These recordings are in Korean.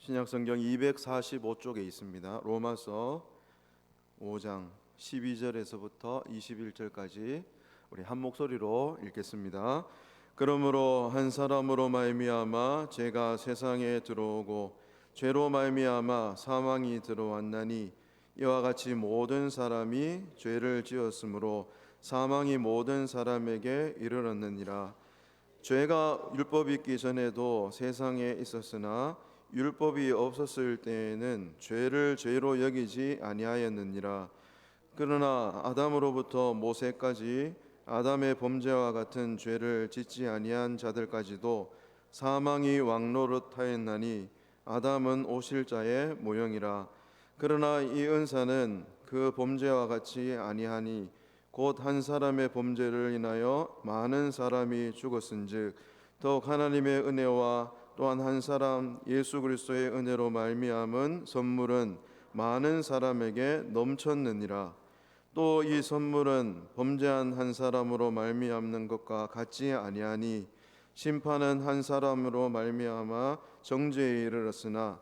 신약성경 245쪽에 있습니다. 로마서 5장 12절에서부터 21절까지 우리 한 목소리로 읽겠습니다. 그러므로 한 사람으로 말미암아 죄가 세상에 들어오고 죄로 말미암아 사망이 들어왔나니 이와 같이 모든 사람이 죄를 지었으므로 사망이 모든 사람에게 이르렀느니라. 죄가 율법이 있기 전에도 세상에 있었으나 율법이 없었을 때에는 죄를 죄로 여기지 아니하였느니라. 그러나 아담으로부터 모세까지 아담의 범죄와 같은 죄를 짓지 아니한 자들까지도 사망이 왕노릇하였나니 아담은 오실자의 모형이라. 그러나 이 은사는 그 범죄와 같이 아니하니 곧 한 사람의 범죄를 인하여 많은 사람이 죽었은즉 더욱 하나님의 은혜와 또한 한 사람 예수 그리스도의 은혜로 말미암은 선물은 많은 사람에게 넘쳤느니라. 또 이 선물은 범죄한 한 사람으로 말미암는 것과 같지 아니하니 심판은 한 사람으로 말미암아 정죄에 이르렀으나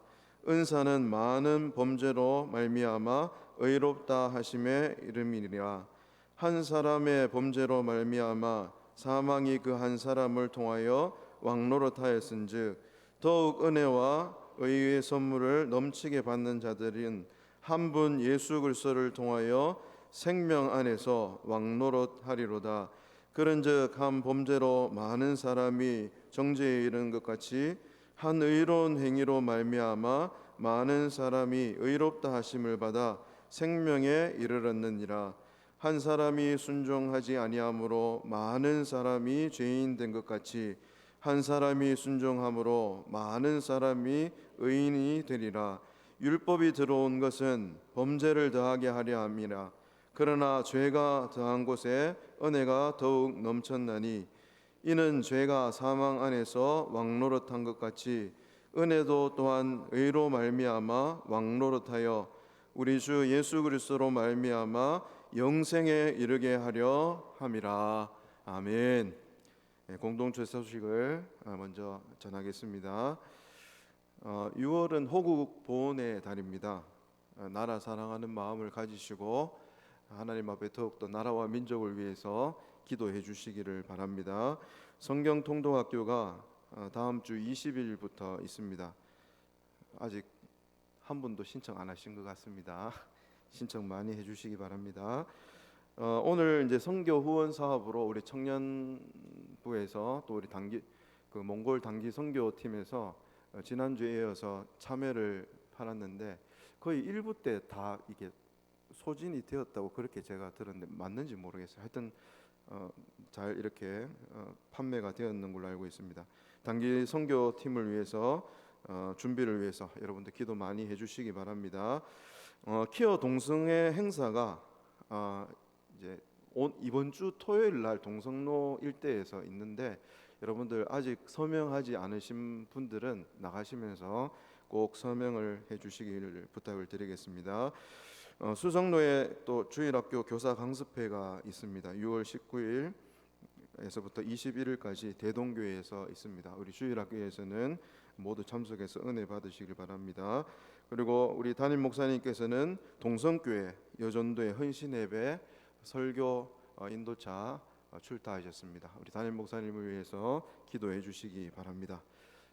은사는 많은 범죄로 말미암아 의롭다 하심에 이름이니라. 한 사람의 범죄로 말미암아 사망이 그 한 사람을 통하여 왕노릇하였은즉 더욱 은혜와 의의 선물을 넘치게 받는 자들은 한 분 예수 그리스도를 통하여 생명 안에서 왕노릇하리로다. 그런즉 한 범죄로 많은 사람이 정죄에 이르는 것 같이 한 의로운 행위로 말미암아 많은 사람이 의롭다 하심을 받아 생명에 이르렀느니라. 한 사람이 순종하지 아니함으로 많은 사람이 죄인 된 것 같이 한 사람이 순종함으로 많은 사람이 의인이 되리라. 율법이 들어온 것은 범죄를 더하게 하려 함이라. 그러나 죄가 더한 곳에 은혜가 더욱 넘쳤나니 이는 죄가 사망 안에서 왕노릇한 것 같이 은혜도 또한 의로 말미암아 왕노릇하여 우리 주 예수 그리스도로 말미암아 영생에 이르게 하려 함이라. 아멘. 공동체 소식을 먼저 전하겠습니다. 6월은 호국 보훈의 달입니다. 나라 사랑하는 마음을 가지시고 하나님 앞에 더욱더 나라와 민족을 위해서 기도해 주시기를 바랍니다. 성경 통독학교가 다음 주 20일부터 있습니다. 아직 한 분도 신청 안 하신 것 같습니다. 신청 많이 해주시기 바랍니다. 오늘 이제 선교 후원 사업으로 우리 청년부에서 또 우리 단기 그 몽골 단기 선교팀에서 지난주에 이어서 참여를 팔았는데 거의 1부 때 다 이게 소진이 되었다고 그렇게 제가 들었는데 맞는지 모르겠어요. 하여튼 잘 이렇게 판매가 되었는 걸로 알고 있습니다. 단기 선교팀을 위해서 준비를 위해서 여러분들 기도 많이 해주시기 바랍니다. 키어 동성애 행사가 이제 이번 주 토요일 날 동성로 일대에서 있는데 여러분들 아직 서명하지 않으신 분들은 나가시면서 꼭 서명을 해주시기를 부탁을 드리겠습니다. 수성로에 또 주일학교 교사 강습회가 있습니다. 6월 19일에서부터 21일까지 대동교회에서 있습니다. 우리 주일학교에서는 모두 참석해서 은혜 받으시길 바랍니다. 그리고 우리 담임 목사님께서는 동성교회 여전도의 헌신예배 설교 인도차 출타하셨습니다. 우리 담임 목사님을 위해서 기도해 주시기 바랍니다.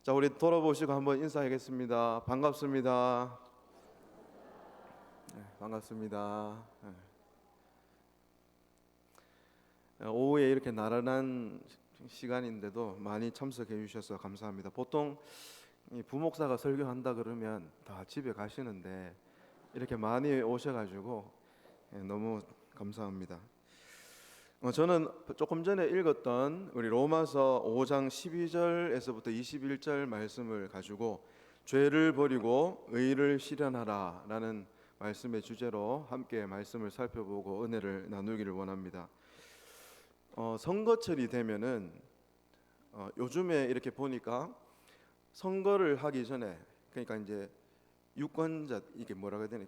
자, 우리 돌아보시고 한번 인사하겠습니다. 반갑습니다. 네, 반갑습니다. 네. 오후에 이렇게 나른한 시간인데도 많이 참석해 주셔서 감사합니다. 보통 부목사가 설교한다 그러면 다 집에 가시는데 이렇게 많이 오셔가지고 너무 감사합니다. 저는 조금 전에 읽었던 우리 로마서 5장 12절에서부터 21절 말씀을 가지고 죄를 버리고 의를 실현하라 라는 말씀의 주제로 함께 말씀을 살펴보고 은혜를 나누기를 원합니다. 선거철이 되면은 요즘에 이렇게 보니까 선거를 하기 전에 그러니까 이제 유권자 이게 뭐라고 해야 되나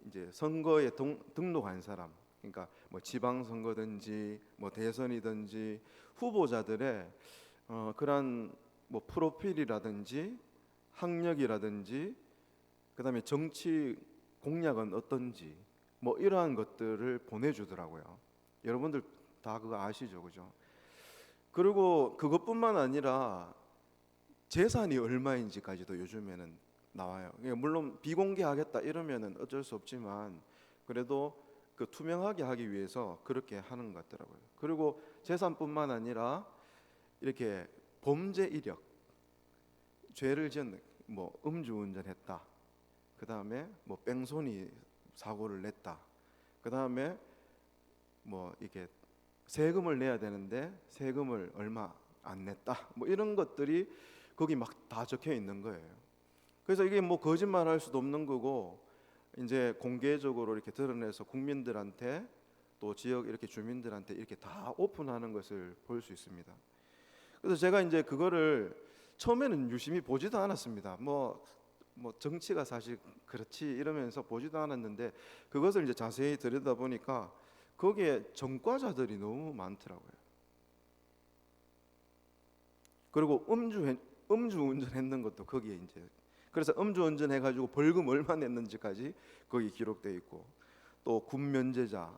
이제 선거에 등록한 사람 그러니까 뭐 지방 선거든지 뭐 대선이든지 후보자들의 그런 뭐 프로필이라든지 학력이라든지 그다음에 정치 공약은 어떤지 뭐 이러한 것들을 보내주더라고요. 여러분들 다 그거 아시죠, 그죠? 그리고 그것뿐만 아니라 재산이 얼마인지까지도 요즘에는 나와요. 물론 비공개하겠다 이러면은 어쩔 수 없지만 그래도 그 투명하게 하기 위해서 그렇게 하는 것 같더라고요. 그리고 재산뿐만 아니라 이렇게 범죄 이력, 죄를 지은 뭐 음주운전했다, 그 다음에 뭐 뺑소니 사고를 냈다, 그 다음에 뭐 이게 세금을 내야 되는데 세금을 얼마 안 냈다, 뭐 이런 것들이 거기 막 다 적혀 있는 거예요. 그래서 이게 뭐 거짓말할 수도 없는 거고 이제 공개적으로 이렇게 드러내서 국민들한테 또 지역 이렇게 주민들한테 이렇게 다 오픈하는 것을 볼 수 있습니다. 그래서 제가 이제 그거를 처음에는 유심히 보지도 않았습니다. 뭐 정치가 사실 그렇지 이러면서 보지도 않았는데 그것을 이제 자세히 들여다 보니까 거기에 전과자들이 너무 많더라고요. 그리고 음주운전했는 것도 거기에 이제 그래서 음주운전 해가지고 벌금 얼마 냈는지까지 거기 기록돼 있고 또 군면제자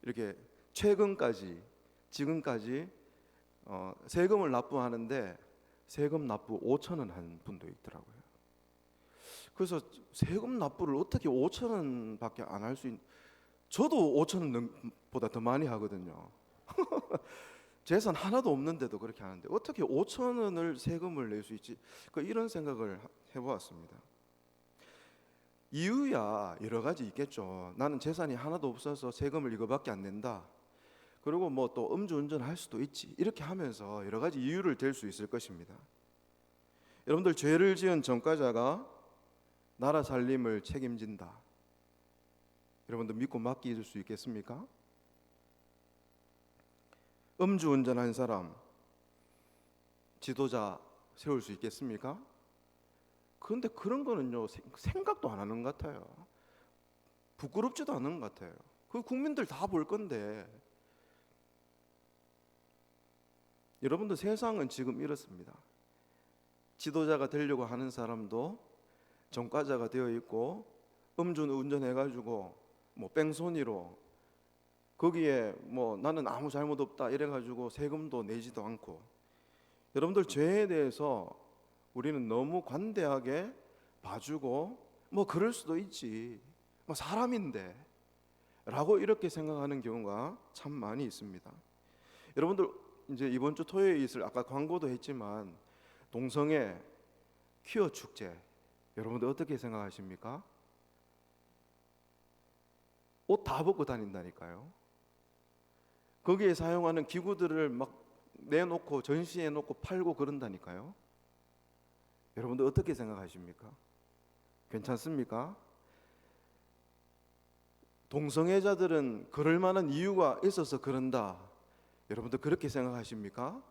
이렇게 최근까지 지금까지 세금을 납부하는데 세금 납부 5천 원 한 분도 있더라고요. 그래서 세금 납부를 어떻게 5천 원밖에 안 할 수 있는? 저도 5천 원보다 더 많이 하거든요. 재산 하나도 없는데도 그렇게 하는데 어떻게 5천 원을 세금을 낼 수 있지? 이런 생각을 해보았습니다. 이유야 여러 가지 있겠죠. 나는 재산이 하나도 없어서 세금을 이거밖에 안 낸다. 그리고 뭐 또 음주운전 할 수도 있지. 이렇게 하면서 여러 가지 이유를 댈 수 있을 것입니다. 여러분들 죄를 지은 전과자가 나라 살림을 책임진다. 여러분들 믿고 맡길 수 있겠습니까? 음주운전한 사람 지도자 세울 수 있겠습니까? 그런데 그런 거는요 생각도 안 하는 것 같아요. 부끄럽지도 않은 것 같아요. 그 국민들 다 볼 건데. 여러분들 세상은 지금 이렇습니다. 지도자가 되려고 하는 사람도 전과자가 되어 있고 음주운전해가지고 뭐 뺑소니로 거기에 뭐 나는 아무 잘못 없다 이래가지고 세금도 내지도 않고. 여러분들 죄에 대해서 우리는 너무 관대하게 봐주고 뭐 그럴 수도 있지 뭐 사람인데 라고 이렇게 생각하는 경우가 참 많이 있습니다. 여러분들 이제 이번 주 토요일에 있을 아까 광고도 했지만 동성애 퀴어 축제 여러분들 어떻게 생각하십니까? 옷 다 벗고 다닌다니까요. 거기에 사용하는 기구들을 막 내놓고 전시해 놓고 팔고 그런다니까요. 여러분들 어떻게 생각하십니까? 괜찮습니까? 동성애자들은 그럴 만한 이유가 있어서 그런다. 여러분들 그렇게 생각하십니까?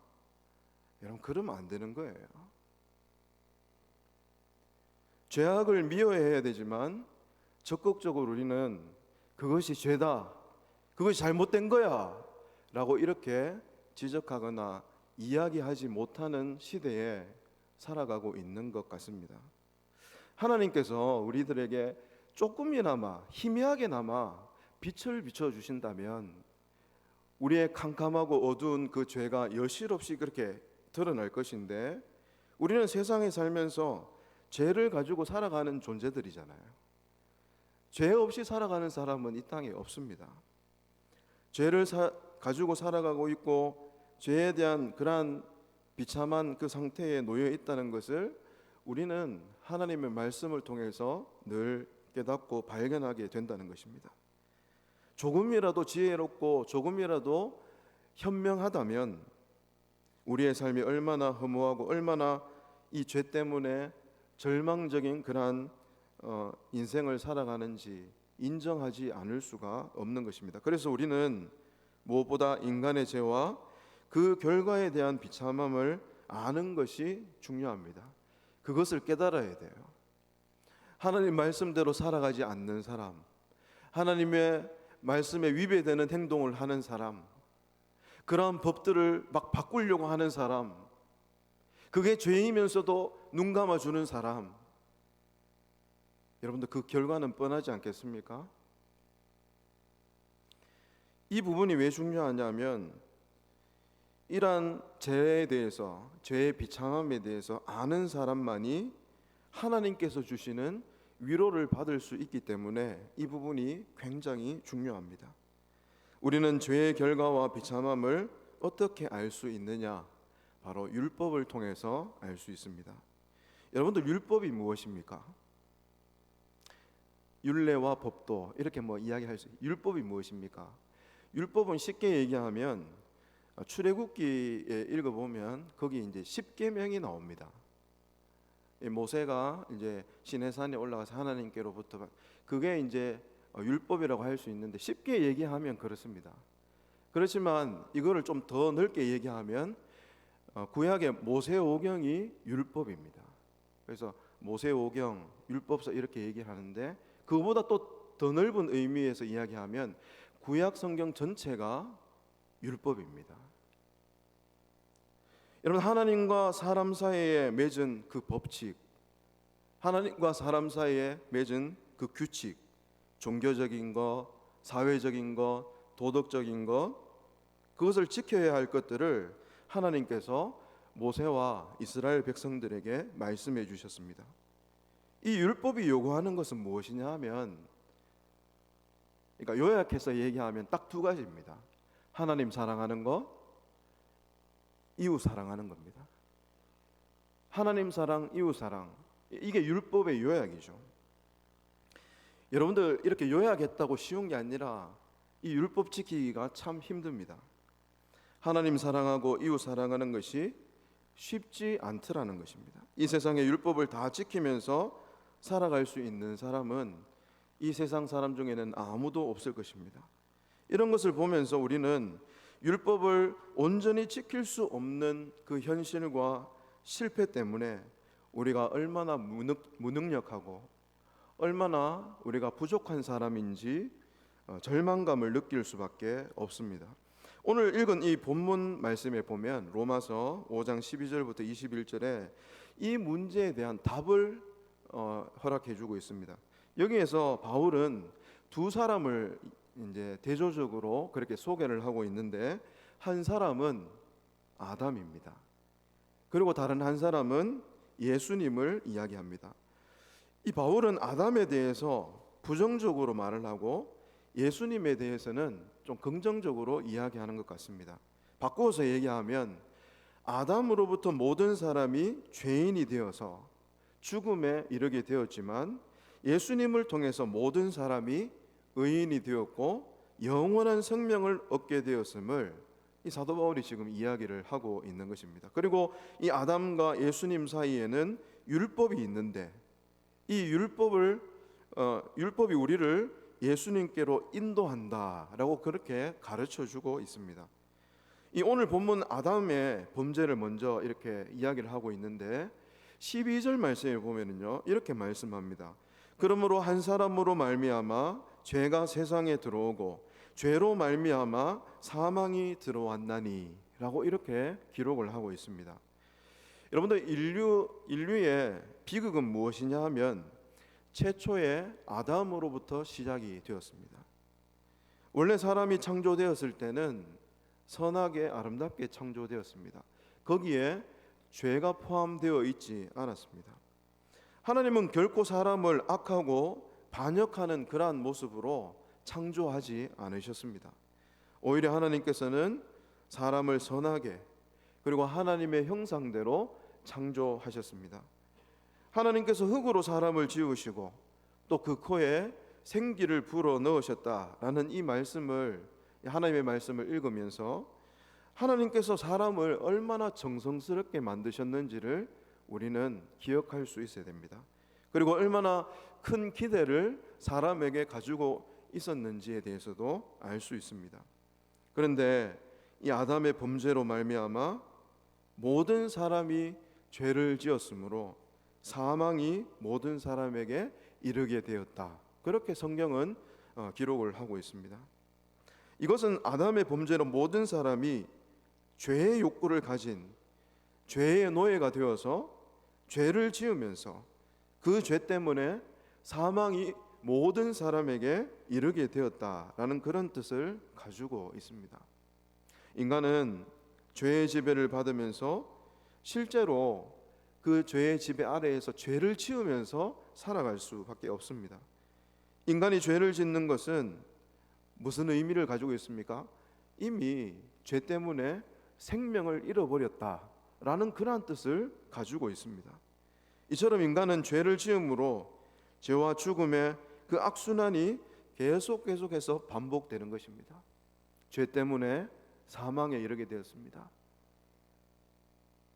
여러분 그러면 안 되는 거예요. 죄악을 미워해야 되지만 적극적으로 우리는 그것이 죄다, 그것이 잘못된 거야 라고 이렇게 지적하거나 이야기하지 못하는 시대에 살아가고 있는 것 같습니다. 하나님께서 우리들에게 조금이나마 희미하게나마 빛을 비춰주신다면 우리의 캄캄하고 어두운 그 죄가 여실없이 그렇게 드러날 것인데 우리는 세상에 살면서 죄를 가지고 살아가는 존재들이잖아요. 죄 없이 살아가는 사람은 이 땅에 없습니다. 죄를 가지고 살아가고 있고 죄에 대한 그러한 비참한 그 상태에 놓여 있다는 것을 우리는 하나님의 말씀을 통해서 늘 깨닫고 발견하게 된다는 것입니다. 조금이라도 지혜롭고 조금이라도 현명하다면 우리의 삶이 얼마나 허무하고 얼마나 이 죄 때문에 절망적인 그러한 인생을 살아가는지 인정하지 않을 수가 없는 것입니다. 그래서 우리는 무엇보다 인간의 죄와 그 결과에 대한 비참함을 아는 것이 중요합니다. 그것을 깨달아야 돼요. 하나님 말씀대로 살아가지 않는 사람, 하나님의 말씀에 위배되는 행동을 하는 사람, 그러한 법들을 막 바꾸려고 하는 사람, 그게 죄이면서도 눈 감아주는 사람, 여러분들 그 결과는 뻔하지 않겠습니까? 이 부분이 왜 중요하냐면 이러한 죄에 대해서, 죄의 비참함에 대해서 아는 사람만이 하나님께서 주시는 위로를 받을 수 있기 때문에 이 부분이 굉장히 중요합니다. 우리는 죄의 결과와 비참함을 어떻게 알 수 있느냐? 바로 율법을 통해서 알 수 있습니다. 여러분들 율법이 무엇입니까? 율례와 법도 이렇게 이야기할 수 있어요. 율법이 무엇입니까? 율법은 쉽게 얘기하면 출애굽기에 읽어보면 거기 이제 10계명이 나옵니다. 모세가 이제 시내산에 올라가서 하나님께로부터 그게 이제 율법이라고 할 수 있는데 쉽게 얘기하면 그렇습니다. 그렇지만 이거를 좀 더 넓게 얘기하면 구약의 모세오경이 율법입니다. 그래서 모세오경, 율법서 이렇게 얘기하는데 그거보다 또 더 넓은 의미에서 이야기하면 구약 성경 전체가 율법입니다. 여러분, 하나님과 사람 사이에 맺은 그 법칙, 하나님과 사람 사이에 맺은 그 규칙, 종교적인 것, 사회적인 것, 도덕적인 것, 그것을 지켜야 할 것들을 하나님께서 모세와 이스라엘 백성들에게 말씀해 주셨습니다. 이 율법이 요구하는 것은 무엇이냐 하면, 그러니까 요약해서 얘기하면 딱 두 가지입니다. 하나님 사랑하는 것, 이웃 사랑하는 겁니다. 하나님 사랑, 이웃 사랑, 이게 율법의 요약이죠. 여러분들 이렇게 요약했다고 쉬운 게 아니라 이 율법 지키기가 참 힘듭니다. 하나님 사랑하고 이웃 사랑하는 것이 쉽지 않더라는 것입니다. 이 세상의 율법을 다 지키면서 살아갈 수 있는 사람은 이 세상 사람 중에는 아무도 없을 것입니다. 이런 것을 보면서 우리는 율법을 온전히 지킬 수 없는 그 현실과 실패 때문에 우리가 얼마나 무능력하고 얼마나 우리가 부족한 사람인지 절망감을 느낄 수밖에 없습니다. 오늘 읽은 이 본문 말씀에 보면 로마서 5장 12절부터 21절에 이 문제에 대한 답을 허락해 주고 있습니다. 여기에서 바울은 두 사람을 이제 대조적으로 그렇게 소개를 하고 있는데 한 사람은 아담입니다. 그리고 다른 한 사람은 예수님을 이야기합니다. 이 바울은 아담에 대해서 부정적으로 말을 하고 예수님에 대해서는 좀 긍정적으로 이야기하는 것 같습니다. 바꾸어서 얘기하면 아담으로부터 모든 사람이 죄인이 되어서 죽음에 이르게 되었지만 예수님을 통해서 모든 사람이 의인이 되었고 영원한 생명을 얻게 되었음을 이 사도 바울이 지금 이야기를 하고 있는 것입니다. 그리고 이 아담과 예수님 사이에는 율법이 있는데 이 율법이 우리를 예수님께로 인도한다라고 그렇게 가르쳐 주고 있습니다. 이 오늘 본문 아담의 범죄를 먼저 이렇게 이야기를 하고 있는데 12절 말씀에 보면은요 이렇게 말씀합니다. 그러므로 한 사람으로 말미암아 죄가 세상에 들어오고 죄로 말미암아 사망이 들어왔나니 라고 이렇게 기록을 하고 있습니다. 여러분들 인류의 비극은 무엇이냐 하면 최초의 아담으로부터 시작이 되었습니다. 원래 사람이 창조되었을 때는 선하게 아름답게 창조되었습니다. 거기에 죄가 포함되어 있지 않았습니다. 하나님은 결코 사람을 악하고 반역하는 그러한 모습으로 창조하지 않으셨습니다. 오히려 하나님께서는 사람을 선하게 그리고 하나님의 형상대로 창조하셨습니다. 하나님께서 흙으로 사람을 지으시고 또 그 코에 생기를 불어 넣으셨다라는 이 말씀을 하나님의 말씀을 읽으면서 하나님께서 사람을 얼마나 정성스럽게 만드셨는지를 우리는 기억할 수 있어야 됩니다. 그리고 얼마나 큰 기대를 사람에게 가지고 있었는지에 대해서도 알 수 있습니다. 그런데 이 아담의 범죄로 말미암아 모든 사람이 죄를 지었으므로 사망이 모든 사람에게 이르게 되었다. 그렇게 성경은 기록을 하고 있습니다. 이것은 아담의 범죄로 모든 사람이 죄의 욕구를 가진 죄의 노예가 되어서 죄를 지으면서 그 죄 때문에 사망이 모든 사람에게 이르게 되었다라는 그런 뜻을 가지고 있습니다. 인간은 죄의 지배를 받으면서 실제로 그 죄의 지배 아래에서 죄를 지으면서 살아갈 수밖에 없습니다. 인간이 죄를 짓는 것은 무슨 의미를 가지고 있습니까? 이미 죄 때문에 생명을 잃어버렸다라는 그러한 뜻을 가지고 있습니다. 이처럼 인간은 죄를 지음으로 죄와 죽음의 그 악순환이 계속해서 반복되는 것입니다. 죄 때문에 사망에 이르게 되었습니다.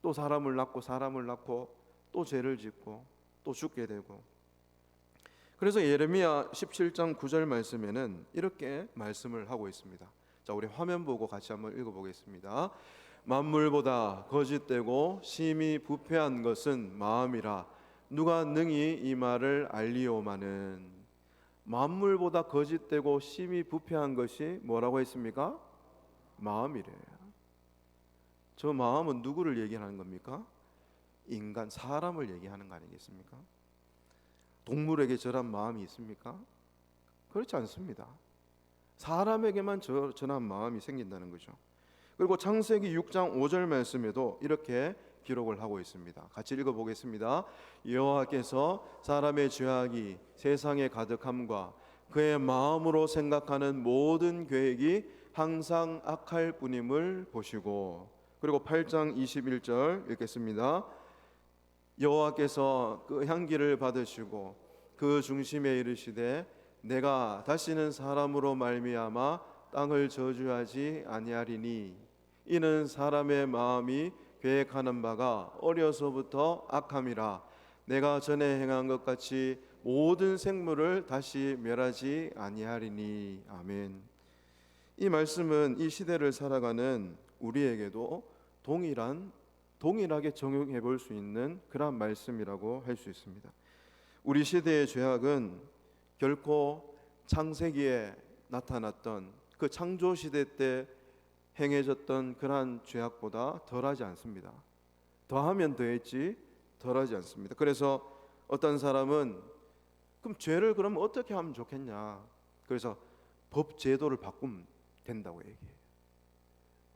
또 사람을 낳고 또 죄를 짓고 또 죽게 되고. 그래서 예레미야 17장 9절 말씀에는 이렇게 말씀을 하고 있습니다. 자, 우리 화면 보고 같이 한번 읽어보겠습니다. 만물보다 거짓되고 심히 부패한 것은 마음이라 누가 능히 이 말을 알리오마는. 만물보다 거짓되고 심히 부패한 것이 뭐라고 했습니까? 마음이래요. 저 마음은 누구를 얘기하는 겁니까? 인간, 사람을 얘기하는 거 아니겠습니까? 동물에게 저런 마음이 있습니까? 그렇지 않습니다. 사람에게만 저런 마음이 생긴다는 거죠. 그리고 창세기 6장 5절 말씀에도 이렇게 기록을 하고 있습니다. 같이 읽어보겠습니다. 여호와께서 사람의 죄악이 세상에 가득함과 그의 마음으로 생각하는 모든 계획이 항상 악할 뿐임을 보시고. 그리고 8장 21절 읽겠습니다. 여호와께서 그 향기를 받으시고 그 중심에 이르시되 내가 다시는 사람으로 말미암아 땅을 저주하지 아니하리니 이는 사람의 마음이 계획하는 바가 어려서부터 악함이라 내가 전에 행한 것 같이 모든 생물을 다시 멸하지 아니하리니. 아멘. 이 말씀은 이 시대를 살아가는 우리에게도 동일하게 적용해 볼 수 있는 그런 말씀이라고 할 수 있습니다. 우리 시대의 죄악은 결코 창세기에 나타났던 그 창조 시대 때 행해졌던 그러한 죄악보다 덜하지 않습니다. 더하면 더했지 덜하지 않습니다. 그래서 어떤 사람은 그럼 죄를 그럼 어떻게 하면 좋겠냐? 그래서 법 제도를 바꾸면 된다고 얘기해요.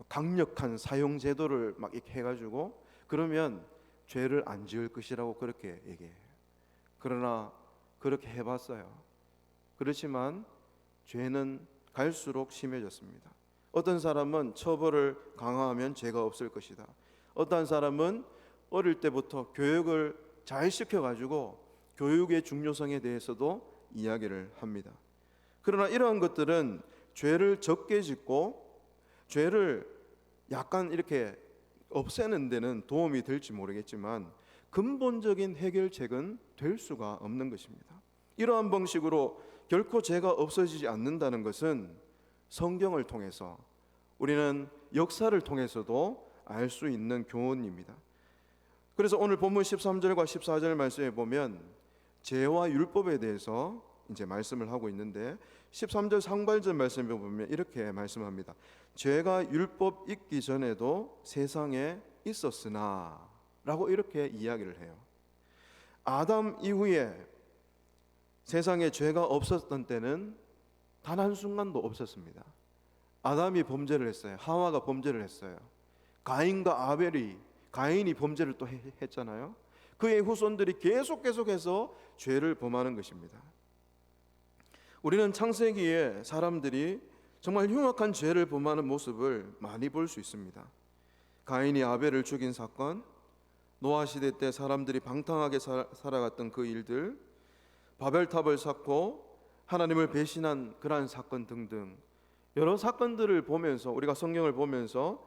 강력한 사형 제도를 막 이렇게 해가지고 그러면 죄를 안 지을 것이라고 그렇게 얘기해요. 그러나 그렇게 해봤어요. 그렇지만 죄는 갈수록 심해졌습니다. 어떤 사람은 처벌을 강화하면 죄가 없을 것이다. 어떤 사람은 어릴 때부터 교육을 잘 시켜가지고 교육의 중요성에 대해서도 이야기를 합니다. 그러나 이러한 것들은 죄를 적게 짓고 죄를 약간 이렇게 없애는 데는 도움이 될지 모르겠지만 근본적인 해결책은 될 수가 없는 것입니다. 이러한 방식으로 결코 죄가 없어지지 않는다는 것은 성경을 통해서 우리는 역사를 통해서도 알 수 있는 교훈입니다. 그래서 오늘 본문 13절과 14절 말씀에 보면 죄와 율법에 대해서 이제 말씀을 하고 있는데 13절 상반절 말씀에 보면 이렇게 말씀합니다. 죄가 율법 있기 전에도 세상에 있었으나 라고 이렇게 이야기를 해요. 아담 이후에 세상에 죄가 없었던 때는 단 한순간도 없었습니다. 아담이 범죄를 했어요. 하와가 범죄를 했어요. 가인과 아벨이 가인이 범죄를 또 했잖아요. 그의 후손들이 계속해서 죄를 범하는 것입니다. 우리는 창세기에 사람들이 정말 흉악한 죄를 범하는 모습을 많이 볼 수 있습니다. 가인이 아벨을 죽인 사건, 노아 시대 때 사람들이 방탕하게 살아갔던 그 일들, 바벨탑을 쌓고 하나님을 배신한 그러한 사건 등등 여러 사건들을 보면서 우리가 성경을 보면서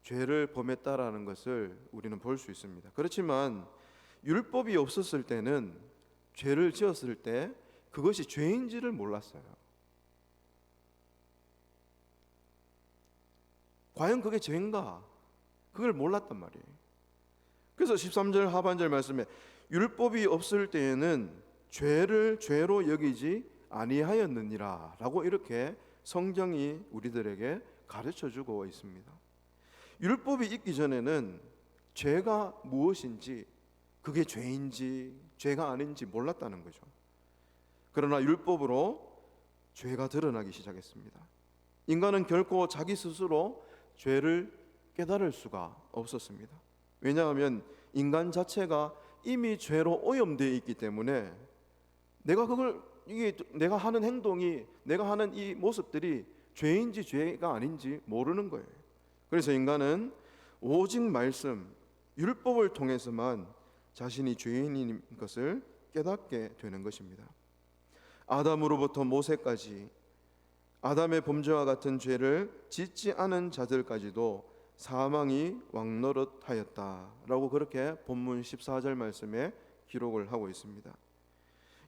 죄를 범했다라는 것을 우리는 볼 수 있습니다. 그렇지만 율법이 없었을 때는 죄를 지었을 때 그것이 죄인지를 몰랐어요. 과연 그게 죄인가? 그걸 몰랐단 말이에요. 그래서 13절 하반절 말씀에 율법이 없을 때에는 죄를 죄로 여기지 아니하였느니라 라고 이렇게 성경이 우리들에게 가르쳐주고 있습니다. 율법이 있기 전에는 죄가 무엇인지 그게 죄인지 죄가 아닌지 몰랐다는 거죠. 그러나 율법으로 죄가 드러나기 시작했습니다. 인간은 결코 자기 스스로 죄를 깨달을 수가 없었습니다. 왜냐하면 인간 자체가 이미 죄로 오염되어 있기 때문에 내가 하는 행동이, 내가 하는 이 모습들이 죄인지 죄가 아닌지 모르는 거예요. 그래서 인간은 오직 말씀, 율법을 통해서만 자신이 죄인인 것을 깨닫게 되는 것입니다. 아담으로부터 모세까지 아담의 범죄와 같은 죄를 짓지 않은 자들까지도 사망이 왕노릇하였다라고 그렇게 본문 14절 말씀에 기록을 하고 있습니다.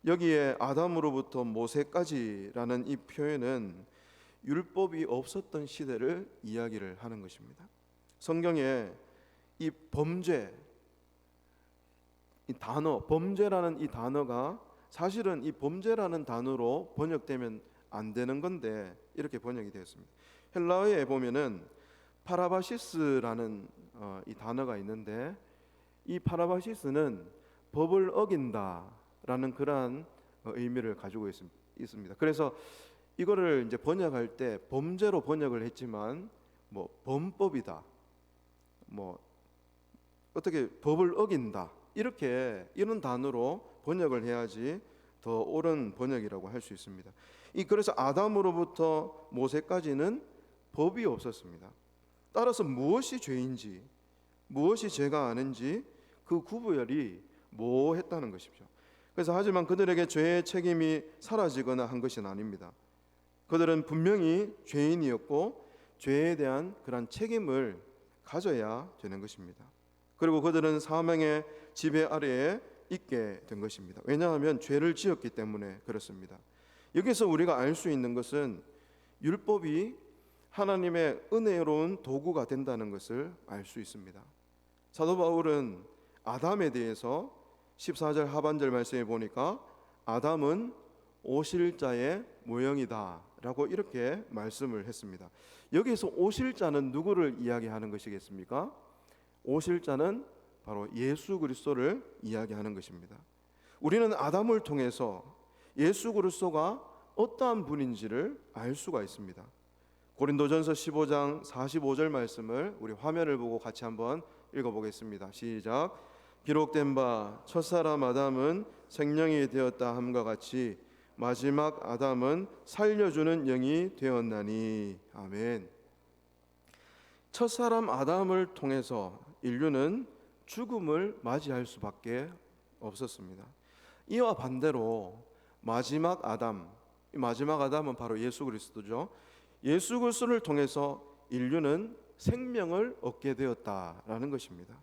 여기에 아담으로부터 모세까지라는 이 표현은 율법이 없었던 시대를 이야기를 하는 것입니다. 성경에 이 범죄, 이 단어, 범죄라는 이 단어가 사실은 이 범죄라는 단어로 번역되면 안 되는 건데 이렇게 번역이 되었습니다. 헬라어에 보면은 파라바시스라는 이 단어가 있는데, 이 파라바시스는 법을 어긴다라는 그러한 의미를 가지고 있습니다. 그래서 이거를 이제 번역할 때 범죄로 번역을 했지만 뭐 범법이다, 뭐 어떻게 법을 어긴다, 이런 단어로 번역을 해야지 더 옳은 번역이라고 할 수 있습니다. 그래서 아담으로부터 모세까지는 법이 없었습니다. 따라서 무엇이 죄인지 무엇이 죄가 아닌지 그 구분이 모호했다는 것이죠. 그래서 하지만 그들에게 죄의 책임이 사라지거나 한 것은 아닙니다. 그들은 분명히 죄인이었고 죄에 대한 그런 책임을 가져야 되는 것입니다. 그리고 그들은 사망의 지배 아래에 있게 된 것입니다. 왜냐하면 죄를 지었기 때문에 그렇습니다. 여기서 우리가 알 수 있는 것은 율법이 하나님의 은혜로운 도구가 된다는 것을 알 수 있습니다. 사도 바울은 아담에 대해서 14절 하반절 말씀에 보니까 아담은 오실 자의 모형이다 라고 이렇게 말씀을 했습니다. 여기서 오실 자는 누구를 이야기하는 것이겠습니까? 오실 자는 바로 예수 그리스도를 이야기하는 것입니다. 우리는 아담을 통해서 예수 그리스도가 어떠한 분인지를 알 수가 있습니다. 고린도전서 15장 45절 말씀을 우리 화면을 보고 같이 한번 읽어보겠습니다. 시작. 기록된 바 첫사람 아담은 생명이 되었다 함과 같이 마지막 아담은 살려주는 영이 되었나니. 아멘. 첫사람 아담을 통해서 인류는 죽음을 맞이할 수밖에 없었습니다. 이와 반대로 마지막 아담은 바로 예수 그리스도죠. 예수 그리스도를 통해서 인류는 생명을 얻게 되었다라는 것입니다.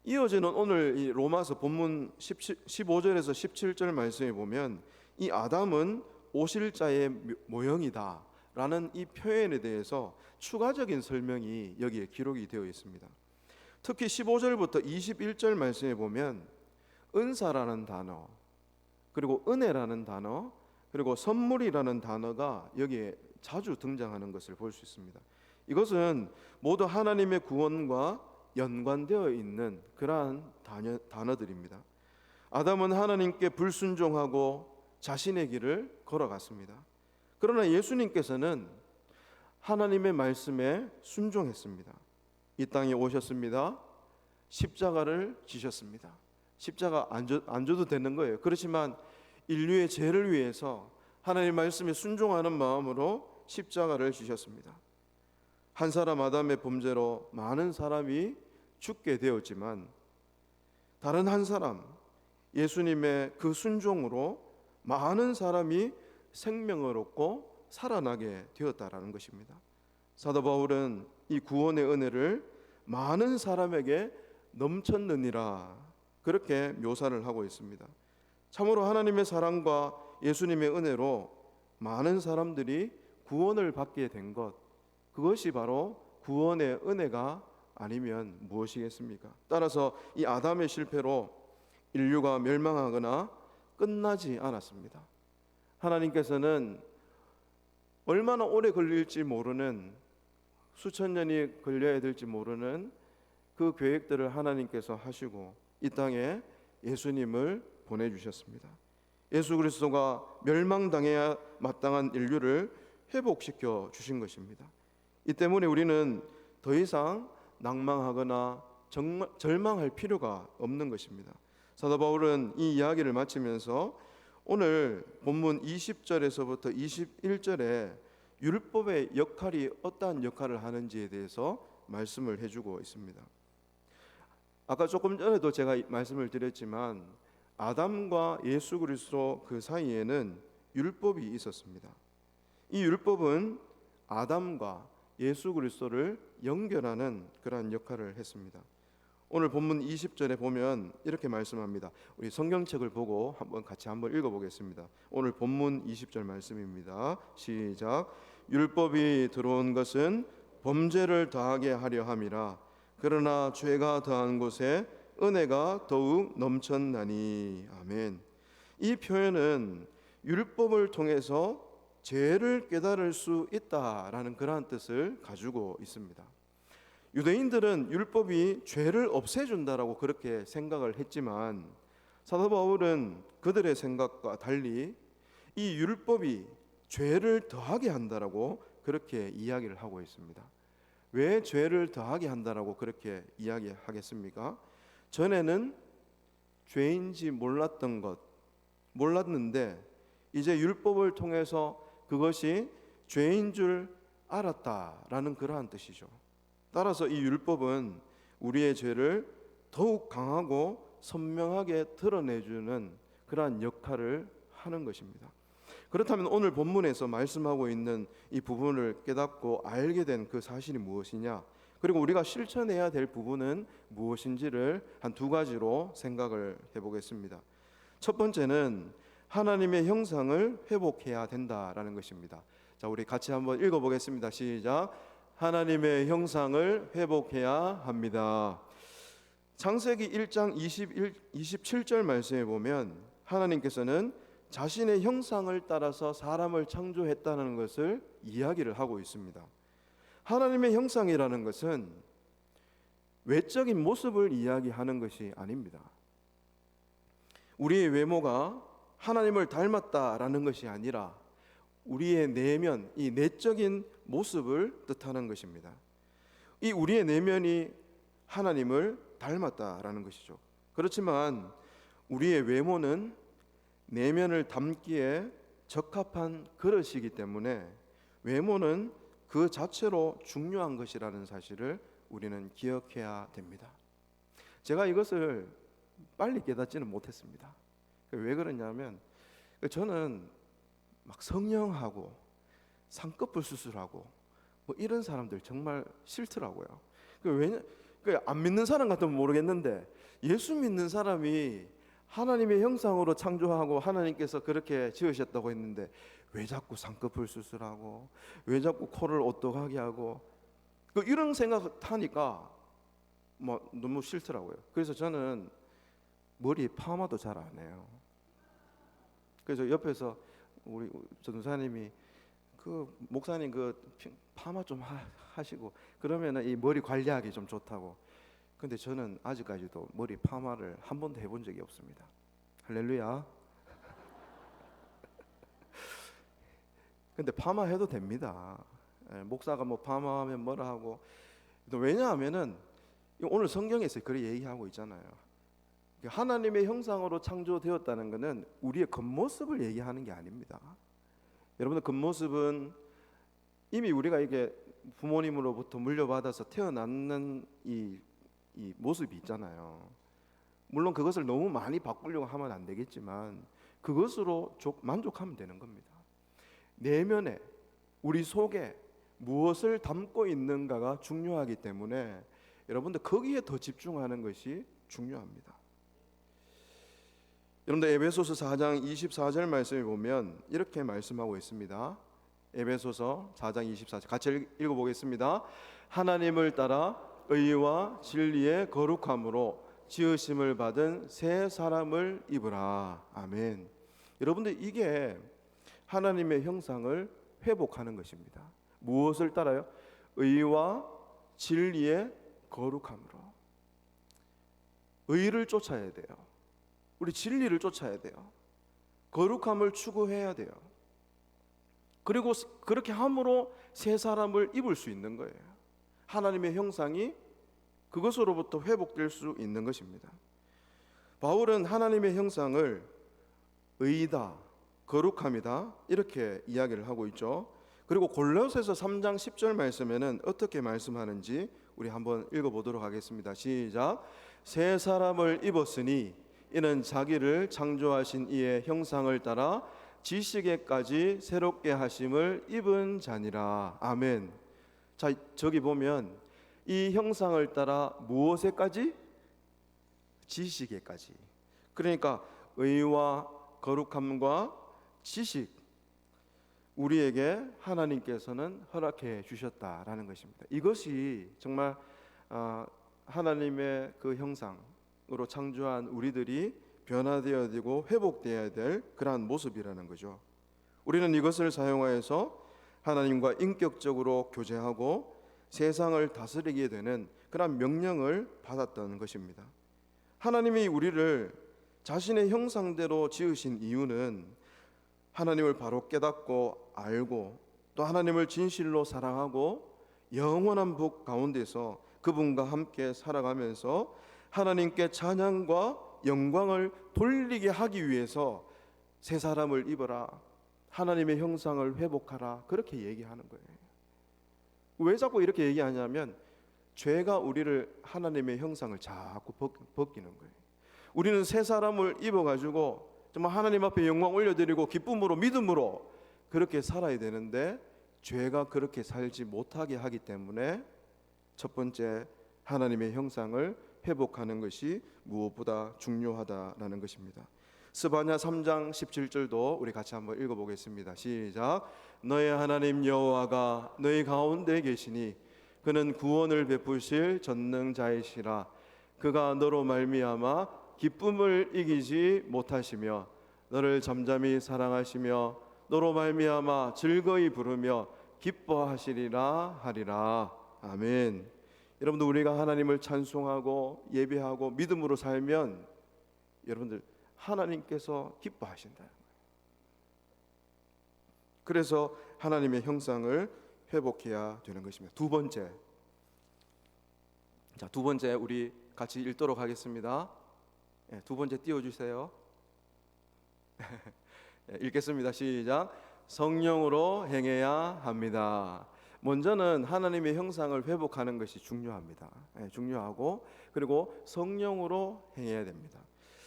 이어지는 오늘 이 로마서 본문 15절에서 17절 말씀에 보면 이 아담은 오실 자의 모형이다 라는 이 표현에 대해서 추가적인 설명이 여기에 기록이 되어 있습니다. 특히 15절부터 21절 말씀에 보면 은사라는 단어, 그리고 은혜라는 단어, 그리고 선물이라는 단어가 여기에 자주 등장하는 것을 볼 수 있습니다. 이것은 모두 하나님의 구원과 연관되어 있는 그러한 단어들입니다. 아담은 하나님께 불순종하고 자신의 길을 걸어갔습니다. 그러나 예수님께서는 하나님의 말씀에 순종했습니다. 이 땅에 오셨습니다. 십자가를 지셨습니다. 십자가 안 줘도 되는 거예요. 그렇지만 인류의 죄를 위해서 하나님의 말씀에 순종하는 마음으로 십자가를 지셨습니다. 한 사람 아담의 범죄로 많은 사람이 죽게 되었지만 다른 한 사람 예수님의 그 순종으로 많은 사람이 생명을 얻고 살아나게 되었다라는 것입니다. 사도 바울은 이 구원의 은혜를 많은 사람에게 넘쳤느니라 그렇게 묘사를 하고 있습니다. 참으로 하나님의 사랑과 예수님의 은혜로 많은 사람들이 구원을 받게 된 것, 그것이 바로 구원의 은혜가 아니면 무엇이겠습니까? 따라서 이 아담의 실패로 인류가 멸망하거나 끝나지 않았습니다. 하나님께서는 얼마나 오래 걸릴지 모르는, 수천 년이 걸려야 될지 모르는 그 계획들을 하나님께서 하시고 이 땅에 예수님을 보내주셨습니다. 예수 그리스도가 멸망당해야 마땅한 인류를 회복시켜 주신 것입니다. 이 때문에 우리는 더 이상 낭망하거나 절망할 필요가 없는 것입니다. 사도 바울은 이 이야기를 마치면서 오늘 본문 20절에서부터 21절에 율법의 역할이 어떠한 역할을 하는지에 대해서 말씀을 해주고 있습니다. 아까 조금 전에도 제가 말씀을 드렸지만 아담과 예수 그리스도 그 사이에는 율법이 있었습니다. 이 율법은 아담과 예수 그리스도를 연결하는 그러한 역할을 했습니다. 오늘 본문 20절에 보면 이렇게 말씀합니다. 우리 성경책을 보고 같이 한번 읽어보겠습니다. 오늘 본문 20절 말씀입니다. 시작. 율법이 들어온 것은 범죄를 더하게 하려 함이라. 그러나 죄가 더한 곳에 은혜가 더욱 넘쳤나니. 아멘. 이 표현은 율법을 통해서 죄를 깨달을 수 있다라는 그러한 뜻을 가지고 있습니다. 유대인들은 율법이 죄를 없애준다라고 그렇게 생각을 했지만 사도 바울은 그들의 생각과 달리 이 율법이 죄를 더하게 한다라고 그렇게 이야기를 하고 있습니다. 왜 죄를 더하게 한다라고 그렇게 이야기하겠습니까? 전에는 죄인지 몰랐던 것, 몰랐는데 이제 율법을 통해서 그것이 죄인 줄 알았다라는 그러한 뜻이죠. 따라서 이 율법은 우리의 죄를 더욱 강하고 선명하게 드러내주는 그러한 역할을 하는 것입니다. 그렇다면 오늘 본문에서 말씀하고 있는 이 부분을 깨닫고 알게 된 그 사실이 무엇이냐, 그리고 우리가 실천해야 될 부분은 무엇인지를 한 두 가지로 생각을 해보겠습니다. 첫 번째는 하나님의 형상을 회복해야 된다라는 것입니다. 자, 우리 같이 한번 읽어보겠습니다. 시작. 하나님의 형상을 회복해야 합니다. 창세기 1장 27절 말씀에 보면 하나님께서는 자신의 형상을 따라서 사람을 창조했다는 것을 이야기를 하고 있습니다. 하나님의 형상이라는 것은 외적인 모습을 이야기하는 것이 아닙니다. 우리의 외모가 하나님을 닮았다라는 것이 아니라 우리의 내면, 이 내적인 모습을 뜻하는 것입니다. 이 우리의 내면이 하나님을 닮았다라는 것이죠. 그렇지만 우리의 외모는 내면을 담기에 적합한 그릇이기 때문에 외모는 그 자체로 중요한 것이라는 사실을 우리는 기억해야 됩니다. 제가 이것을 빨리 깨닫지는 못했습니다. 왜 그러냐면 저는 막 성형하고 쌍꺼풀 수술하고 뭐 이런 사람들 정말 싫더라고요. 왜냐, 안 믿는 사람 같으면 모르겠는데 예수 믿는 사람이 하나님의 형상으로 창조하고 하나님께서 그렇게 지으셨다고 했는데 왜 자꾸 쌍꺼풀 수술하고 왜 자꾸 코를 오똑하게 하고 이런 생각 하니까 뭐 너무 싫더라고요. 그래서 저는 머리 파마도 잘 안 해요. 그래서 옆에서 우리 전도사님이 그 목사님 그 파마 좀 하시고 그러면은 이 머리 관리하기 좀 좋다고. 근데 저는 아직까지도 머리 파마를 한 번도 해본 적이 없습니다. 할렐루야. 근데 파마해도 됩니다. 목사가 뭐 파마하면 뭐라 하고. 왜냐하면은 오늘 성경에서 그렇게 얘기하고 있잖아요. 하나님의 형상으로 창조되었다는 것은 우리의 겉모습을 얘기하는 게 아닙니다. 여러분들 겉모습은 이미 우리가 이게 부모님으로부터 물려받아서 태어났는 이 모습이 있잖아요. 물론 그것을 너무 많이 바꾸려고 하면 안 되겠지만 그것으로 만족하면 되는 겁니다. 내면에 우리 속에 무엇을 담고 있는가가 중요하기 때문에 여러분들 거기에 더 집중하는 것이 중요합니다. 여러분들 에베소서 4장 24절 말씀에 보면 이렇게 말씀하고 있습니다. 에베소서 4장 24절 같이 읽어보겠습니다. 하나님을 따라 의와 진리의 거룩함으로 지으심을 받은 새 사람을 입으라. 아멘. 여러분들 이게 하나님의 형상을 회복하는 것입니다. 무엇을 따라요? 의와 진리의 거룩함으로. 의를 쫓아야 돼요. 우리 진리를 쫓아야 돼요. 거룩함을 추구해야 돼요. 그리고 그렇게 함으로 새 사람을 입을 수 있는 거예요. 하나님의 형상이 그것으로부터 회복될 수 있는 것입니다. 바울은 하나님의 형상을 의다, 거룩함이다 이렇게 이야기를 하고 있죠. 그리고 골로새서 3장 10절 말씀에는 어떻게 말씀하는지 우리 한번 읽어보도록 하겠습니다. 시작. 새 사람을 입었으니 이는 자기를 창조하신 이의 형상을 따라 지식에까지 새롭게 하심을 입은 자니라. 아멘. 자, 저기 보면 이 형상을 따라 무엇에까지? 지식에까지. 그러니까 의와 거룩함과 지식, 우리에게 하나님께서는 허락해 주셨다라는 것입니다. 이것이 정말 하나님의 그 형상으로 창조한 우리들이 변화되어야 되고 회복되어야 될 그러한 모습이라는 거죠. 우리는 이것을 사용하여서 하나님과 인격적으로 교제하고 세상을 다스리게 되는 그러한 명령을 받았던 것입니다. 하나님이 우리를 자신의 형상대로 지으신 이유는 하나님을 바로 깨닫고 알고 또 하나님을 진실로 사랑하고 영원한 복 가운데서 그분과 함께 살아가면서 하나님께 찬양과 영광을 돌리게 하기 위해서 새 사람을 입어라, 하나님의 형상을 회복하라, 그렇게 얘기하는 거예요. 왜 자꾸 이렇게 얘기하냐면 죄가 우리를 하나님의 형상을 자꾸 벗기는 거예요. 우리는 새 사람을 입어가지고 정말 하나님 앞에 영광 올려드리고 기쁨으로 믿음으로 그렇게 살아야 되는데 죄가 그렇게 살지 못하게 하기 때문에 첫 번째 하나님의 형상을 회복하는 것이 무엇보다 중요하다라는 것입니다. 스바냐 3장 17절도 우리 같이 한번 읽어보겠습니다. 시작. 너의 하나님 여호와가 너희 가운데 계시니 그는 구원을 베푸실 전능자이시라. 그가 너로 말미암아 기쁨을 이기지 못하시며 너를 잠잠히 사랑하시며 너로 말미암아 즐거이 부르며 기뻐하시리라 하리라. 아멘. 여러분들, 우리가 하나님을 찬송하고 예배하고 믿음으로 살면 여러분들 하나님께서 기뻐하신다. 그래서 하나님의 형상을 회복해야 되는 것입니다. 두 번째, 두 번째 우리 같이 읽도록 하겠습니다. 두 번째 띄워주세요. 읽겠습니다. 시작. 성령으로 행해야 합니다. 먼저는 하나님의 형상을 회복하는 것이 중요합니다. 중요하고 그리고 성령으로 행해야 됩니다.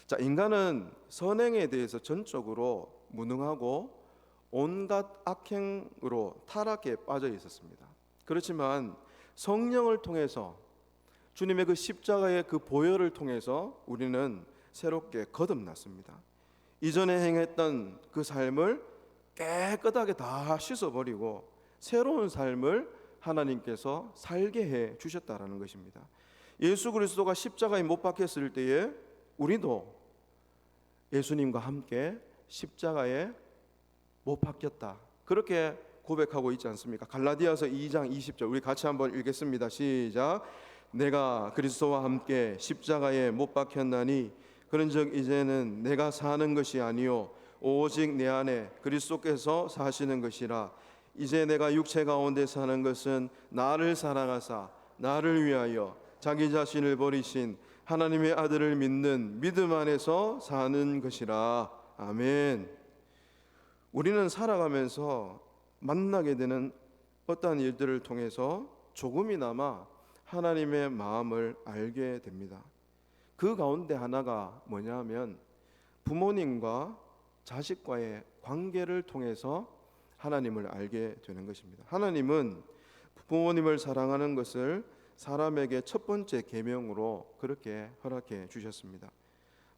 자, 인간은 선행에 대해서 전적으로 무능하고 온갖 악행으로 타락에 빠져 있었습니다. 그렇지만 성령을 통해서 주님의 그 십자가의 그 보혈을 통해서 우리는 새롭게 거듭났습니다. 이전에 행했던 그 삶을 깨끗하게 다 씻어버리고 새로운 삶을 하나님께서 살게 해 주셨다라는 것입니다. 예수 그리스도가 십자가에 못 박혔을 때에 우리도 예수님과 함께 십자가에 못 박혔다, 그렇게 고백하고 있지 않습니까? 갈라디아서 2장 20절 우리 같이 한번 읽겠습니다. 시작. 내가 그리스도와 함께 십자가에 못 박혔나니 그런즉 이제는 내가 사는 것이 아니요 오직 내 안에 그리스도께서 사시는 것이라. 이제 내가 육체 가운데 사는 것은 나를 사랑하사 나를 위하여 자기 자신을 버리신 하나님의 아들을 믿는 믿음 안에서 사는 것이라. 아멘. 우리는 살아가면서 만나게 되는 어떠한 일들을 통해서 조금이나마 하나님의 마음을 알게 됩니다. 그 가운데 하나가 뭐냐면 부모님과 자식과의 관계를 통해서 하나님을 알게 되는 것입니다. 하나님은 부모님을 사랑하는 것을 사람에게 첫 번째 계명으로 그렇게 허락해 주셨습니다.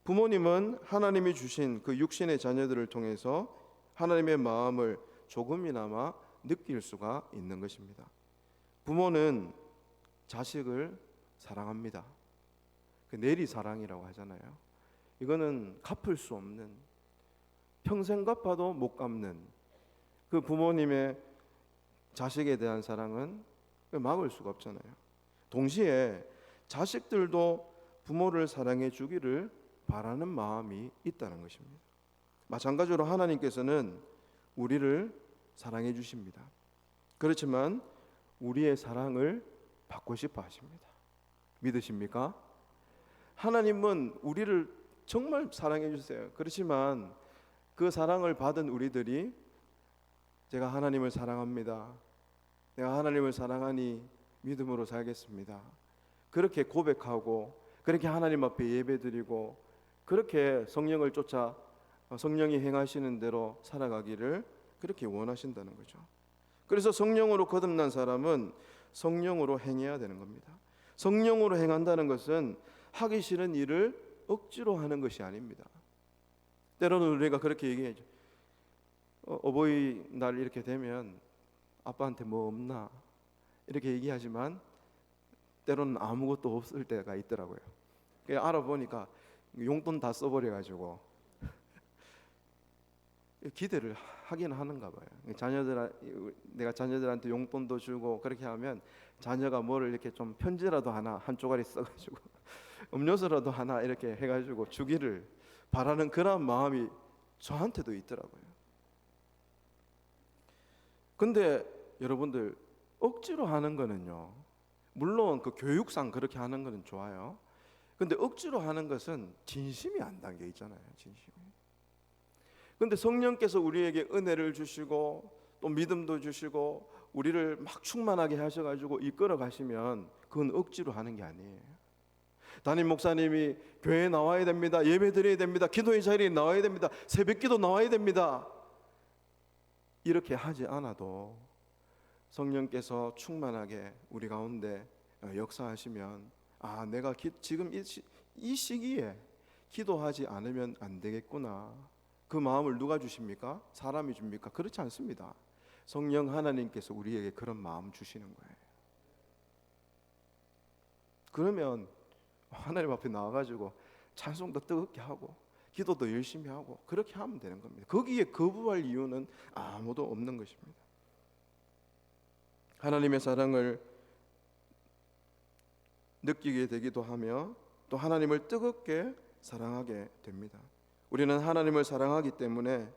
부모님은 하나님이 주신 그 육신의 자녀들을 통해서 하나님의 마음을 조금이나마 느낄 수가 있는 것입니다. 부모는 자식을 사랑합니다. 그 내리 사랑이라고 하잖아요. 이거는 갚을 수 없는, 평생 갚아도 못 갚는 그 부모님의 자식에 대한 사랑은 막을 수가 없잖아요. 동시에 자식들도 부모를 사랑해 주기를 바라는 마음이 있다는 것입니다. 마찬가지로 하나님께서는 우리를 사랑해 주십니다. 그렇지만 우리의 사랑을 받고 싶어 하십니다. 믿으십니까? 하나님은 우리를 정말 사랑해 주세요. 그렇지만 그 사랑을 받은 우리들이 제가 하나님을 사랑합니다, 내가 하나님을 사랑하니 믿음으로 살겠습니다, 그렇게 고백하고 그렇게 하나님 앞에 예배드리고 그렇게 성령을 쫓아 성령이 행하시는 대로 살아가기를 그렇게 원하신다는 거죠. 그래서 성령으로 거듭난 사람은 성령으로 행해야 되는 겁니다. 성령으로 행한다는 것은 하기 싫은 일을 억지로 하는 것이 아닙니다. 때로는 우리가 그렇게 얘기하죠. 어버이날 이렇게 되면 아빠한테 뭐 없나 이렇게 얘기하지만 때로는 아무것도 없을 때가 있더라고요. 알아보니까 용돈 다 써버려가지고 기대를 하긴 하는가 봐요. 내가 자녀들한테 용돈도 주고 그렇게 하면 자녀가 뭐를 이렇게 좀 편지라도 하나 한 쪼가리 써가지고 음료수라도 하나 이렇게 해가지고 주기를 바라는 그런 마음이 저한테도 있더라고요. 근데 여러분들, 억지로 하는 거는요, 물론 그 교육상 그렇게 하는 거는 좋아요. 근데 억지로 하는 것은 진심이 안 담겨 있잖아요. 진심이. 근데 성령께서 우리에게 은혜를 주시고 또 믿음도 주시고 우리를 막 충만하게 하셔가지고 이끌어 가시면 그건 억지로 하는 게 아니에요. 담임 목사님이 교회에 나와야 됩니다, 예배 드려야 됩니다, 기도의 자리에 나와야 됩니다, 새벽기도 나와야 됩니다, 이렇게 하지 않아도 성령께서 충만하게 우리 가운데 역사하시면 내가 지금 이 시기에 기도하지 않으면 안 되겠구나, 그 마음을 누가 주십니까? 사람이 줍니까? 그렇지 않습니다. 성령 하나님께서 우리에게 그런 마음 주시는 거예요. 그러면 하나님 앞에 나와가지고 찬송도 뜨겁게 하고 기도도 열심히 하고 그렇게 하면 되는 겁니다. 거기에 거부할 이유는 아무도 없는 것입니다. 하나님의 사랑을 느끼게 되기도 하며 또 하나님을 뜨겁게 사랑하게 됩니다. 우리는 하나님을 사랑하기 때문에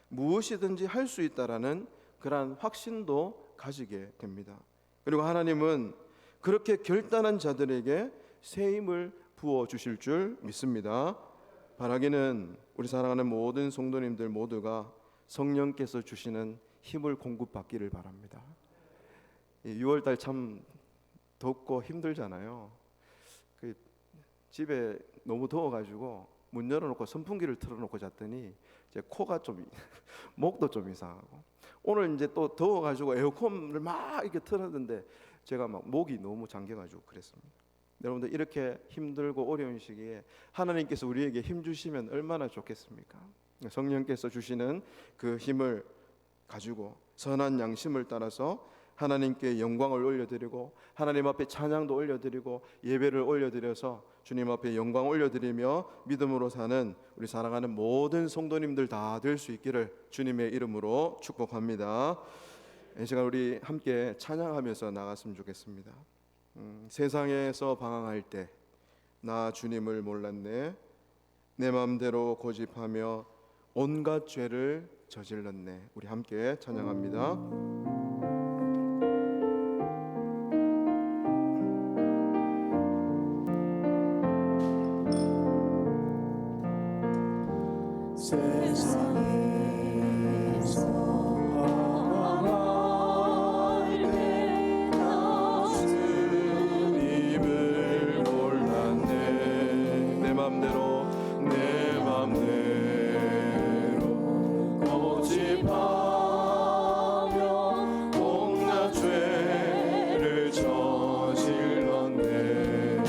무엇이든지 할 수 있다라는 그러한 확신도 가지게 됩니다. 그리고 하나님은 그렇게 결단한 자들에게 새 힘을 부어 주실 줄 믿습니다. 바라기는 우리 사랑하는 모든 성도님들 모두가 성령께서 주시는 힘을 공급받기를 바랍니다. 6월달 참 덥고 힘들잖아요. 집에 너무 더워가지고 문 열어놓고 선풍기를 틀어놓고 잤더니 제 코가 좀 목도 좀 이상하고, 오늘 이제 또 더워가지고 에어컨을 막 이렇게 틀었는데 제가 막 목이 너무 잠겨가지고 그랬습니다. 여러분들, 이렇게 힘들고 어려운 시기에 하나님께서 우리에게 힘 주시면 얼마나 좋겠습니까? 성령께서 주시는 그 힘을 가지고 선한 양심을 따라서 하나님께 영광을 올려드리고 하나님 앞에 찬양도 올려드리고 예배를 올려드려서 주님 앞에 영광 올려드리며 믿음으로 사는 우리 사랑하는 모든 성도님들 다 될 수 있기를 주님의 이름으로 축복합니다. 이 시간 우리 함께 찬양하면서 나갔으면 좋겠습니다. 세상에서 방황할 때 나 주님을 몰랐네, 내 마음대로 고집하며 온갖 죄를 저질렀네. 우리 함께 찬양합니다.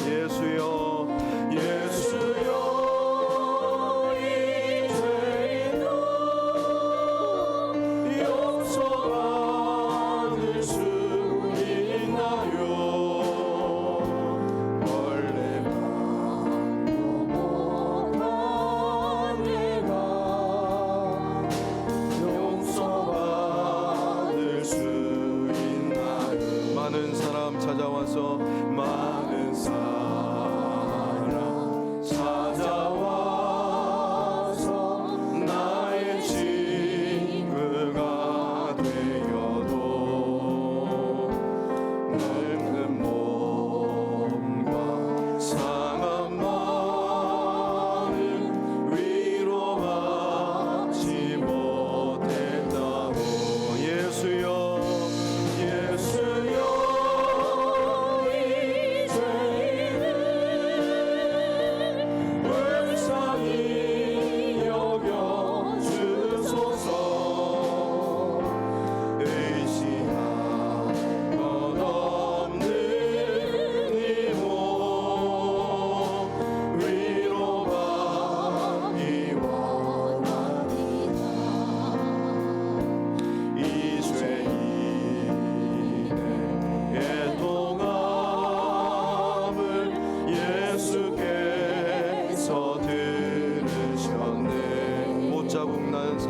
예수여, 이 죄는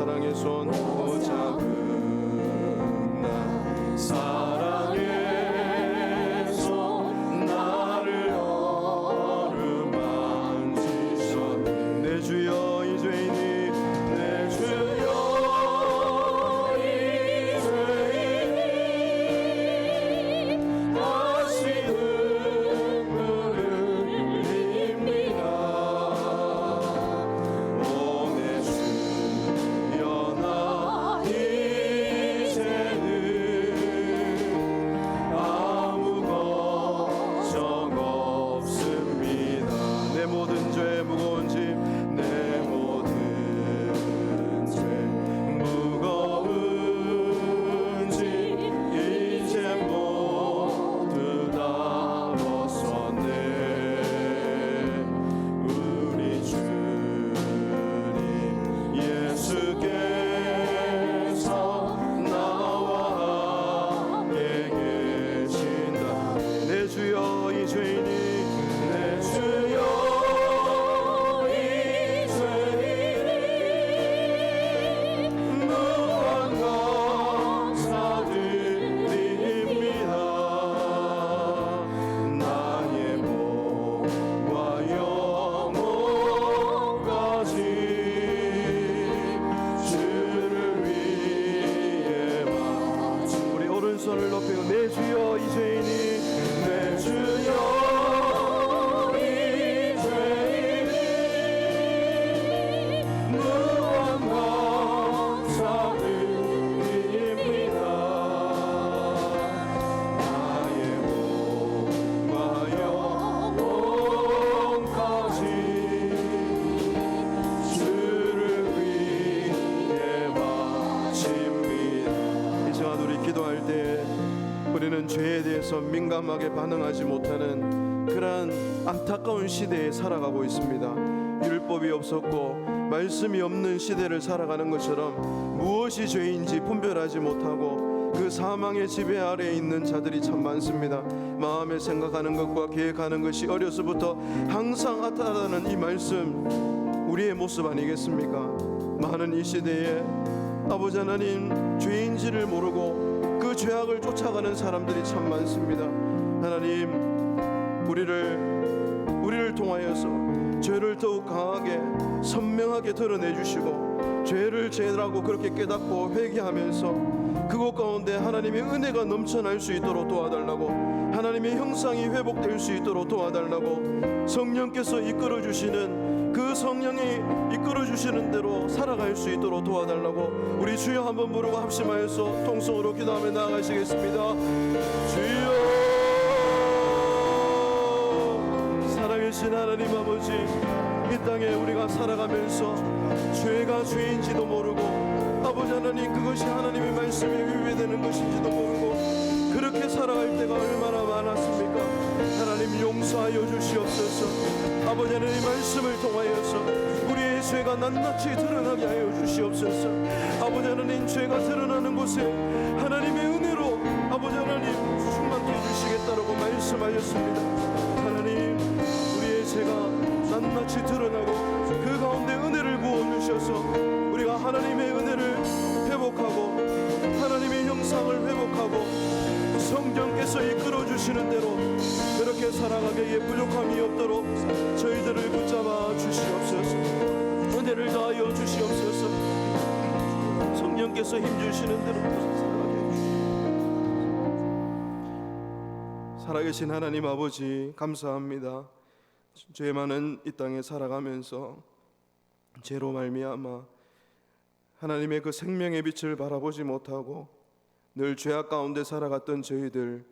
사랑의 손 붙잡은 나 사랑의 손 나를 어루만지셨네 내 주여 이 죄인이 내 주여 이 죄인이 다시 눈물을 흘립니다 오 내 주여 나 이제는 아무 걱정 없습니다 내 모든 죄 무거운 짐 내 모든 죄 무거운 짐 이제 모두 다 벗었네 우리 주님 예수께서 나와 함께 계신다 내 주여 이 죄인이 내 주여 이 죄인이 무한 감사드립니다 나의 몸과 영혼까지 주를 위해 바쳐 우리 오른손을 높이고 내 주여 이 죄인이 내 주여 이 죄인이 무한 감사드립니다 나의 몸과 영혼까지 주를 위해 바칩니다 이 시간 우리 기도할 때 우리는 죄에 대해서 민감하게 반응하지 못하는 그러한 안타까운 시대에 살아가고 있습니다 율법이 없었고 말씀이 없는 시대를 살아가는 것처럼 무엇이 죄인지 분별하지 못하고 그 사망의 지배 아래에 있는 자들이 참 많습니다 마음에 생각하는 것과 계획하는 것이 어려서부터 항상 아따라는 이 말씀 우리의 모습 아니겠습니까 많은 이 시대에 아버지 하나님 죄인지를 모르고 그 죄악을 쫓아가는 사람들이 참 많습니다 하나님 우리를 통하여서 죄를 더욱 강하게 선명하게 드러내 주시고 죄를 죄라고 그렇게 깨닫고 회개하면서 그곳 가운데 하나님의 은혜가 넘쳐날 수 있도록 도와달라고 하나님의 형상이 회복될 수 있도록 도와달라고 성령께서 이끌어 주시는 그 성령이 이끌어 주시는 대로 살아갈 수 있도록 도와달라고 우리 주여 한번 부르고 합심하여서 통성으로 기도하며 나아가시겠습니다 주여 살아계신 하나님 아버지 이 땅에 우리가 살아가면서 죄가 죄인지도 모르고 아버지 하나님 그것이 하나님의 말씀에 위배되는 것인지도 모르고 그렇게 살아갈 때가 얼마나 많았습니까 하나님 용서하여 주시옵소서 아버지 하나님 말씀을 통하여서 우리의 죄가 낱낱이 드러나게 하여 주시옵소서 아버지 하나님 죄가 드러나는 곳에 하나님의 은혜로 아버지 하나님 충만케 해주시겠다라고 말씀하셨습니다 하나님 우리의 죄가 낱낱이 드러나고 그 가운데 은혜를 부어주셔서 우리가 하나님의 은혜를 회복하고 하나님의 형상을 회복하고 성령께서 이끌어주시는 대로 그렇게 살아가기에 부족함이 없도록 저희들을 붙잡아 주시옵소서 은혜를 다하여 주시옵소서 성령께서 힘주시는 대로 살아가게 해주시옵소서 살아계신 하나님 아버지 감사합니다 죄 많은 이 땅에 살아가면서 죄로 말미암아 하나님의 그 생명의 빛을 바라보지 못하고 늘 죄악 가운데 살아갔던 저희들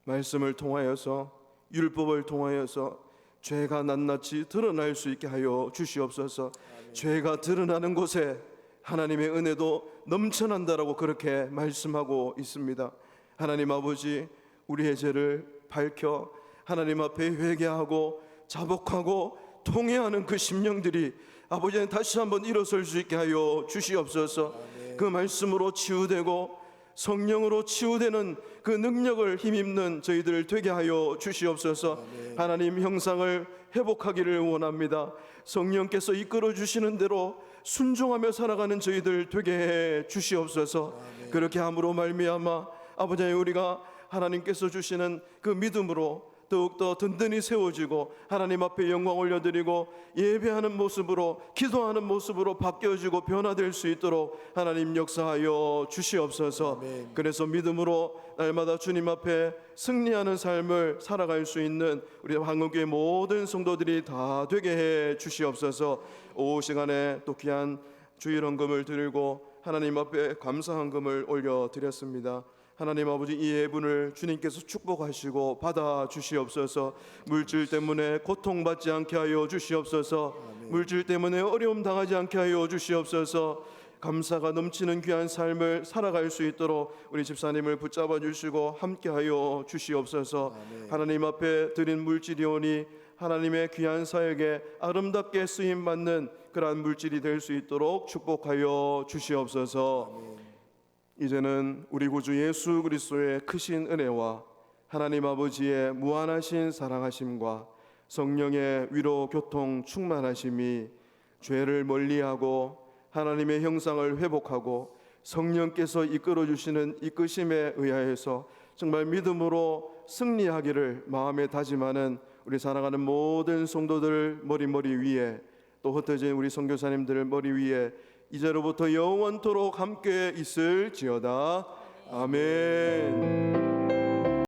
말씀을 통하여서 율법을 통하여서 죄가 낱낱이 드러날 수 있게 하여 주시옵소서 아멘. 죄가 드러나는 곳에 하나님의 은혜도 넘쳐난다라고 그렇게 말씀하고 있습니다 하나님 아버지 우리의 죄를 밝혀 하나님 앞에 회개하고 자복하고 통회하는 그 심령들이 아버지는 다시 한번 일어설 수 있게 하여 주시옵소서 아멘. 그 말씀으로 치유되고 성령으로 치유되는 그 능력을 힘입는 저희들 되게 하여 주시옵소서 아멘. 하나님 형상을 회복하기를 원합니다 성령께서 이끌어 주시는 대로 순종하며 살아가는 저희들 되게 해 주시옵소서. 그렇게 함으로 말미암아 아버지 우리가 하나님께서 주시는 그 믿음으로 더욱더 든든히 세워지고 하나님 앞에 영광 올려드리고 예배하는 모습으로 기도하는 모습으로 바뀌어지고 변화될 수 있도록 하나님 역사하여 주시옵소서. 아멘. 그래서 믿음으로 날마다 주님 앞에 승리하는 삶을 살아갈 수 있는 우리 한국교회 모든 성도들이 다 되게 해 주시옵소서. 오후 시간에 또 귀한 주일헌금을 드리고 하나님 앞에 감사헌금을 올려드렸습니다. 하나님 아버지, 이 예분을 주님께서 축복하시고 받아 주시옵소서. 물질 때문에 고통받지 않게 하여 주시옵소서. 물질 때문에 어려움 당하지 않게 하여 주시옵소서. 감사가 넘치는 귀한 삶을 살아갈 수 있도록 우리 집사님을 붙잡아 주시고 함께하여 주시옵소서. 하나님 앞에 드린 물질이오니 하나님의 귀한 사역에 아름답게 쓰임 받는 그러한 물질이 될 수 있도록 축복하여 주시옵소서. 이제는 우리 구주 예수 그리스도의 크신 은혜와 하나님 아버지의 무한하신 사랑하심과 성령의 위로 교통 충만하심이 죄를 멀리하고 하나님의 형상을 회복하고 성령께서 이끌어 주시는 이끄심에 의하여서 정말 믿음으로 승리하기를 마음에 다짐하는 우리 사랑하는 모든 성도들 머리 위에, 또 흩어진 우리 선교사님들 머리 위에 이제로부터 영원토록 함께 있을지어다. 아멘.